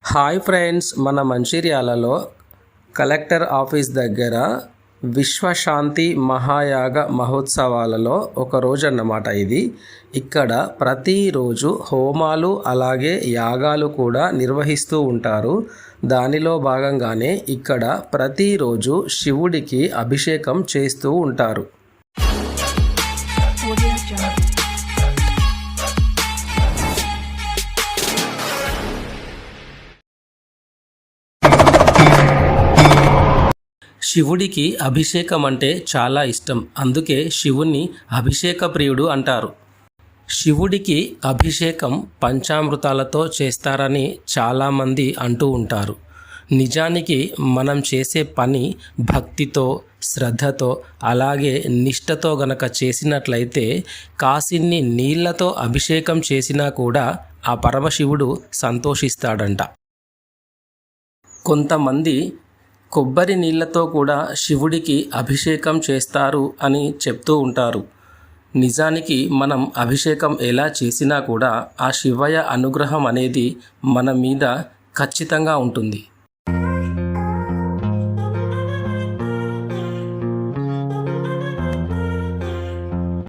Hi friends, మన మంచిర్యాలలో collector office దగ్గర విశ్వశాంతి మహాయాగ మహోత్సవాలలో ఒక రోజు అన్నమాట ఇది. ఇక్కడ ప్రతిరోజు హోమాలు అలాగే యాగాలు కూడా నిర్వహిస్తూ ఉంటారు. దానిలో భాగంగానే ఇక్కడ ప్రతిరోజు శివుడికి అభిషేకం చేస్తూ ఉంటారు. శివుడికి అభిషేకం అంటే చాలా ఇష్టం. అందుకే శివుణ్ణి అభిషేక ప్రియుడు అంటారు. శివుడికి అభిషేకం పంచామృతాలతో చేస్తారని చాలామంది అంటూ ఉంటారు. నిజానికి మనం చేసే పని భక్తితో, శ్రద్ధతో అలాగే నిష్ఠతో గనక చేసినట్లయితే కాసిన్ని నీళ్లతో అభిషేకం చేసినా కూడా ఆ పరమశివుడు సంతోషిస్తాడంట. కొంతమంది కొబ్బరి నీళ్లతో కూడా శివుడికి అభిషేకం చేస్తారు అని చెప్తూ ఉంటారు. నిజానికి మనం అభిషేకం ఎలా చేసినా కూడా ఆ శివయ్య అనుగ్రహం అనేది మన మీద ఖచ్చితంగా ఉంటుంది.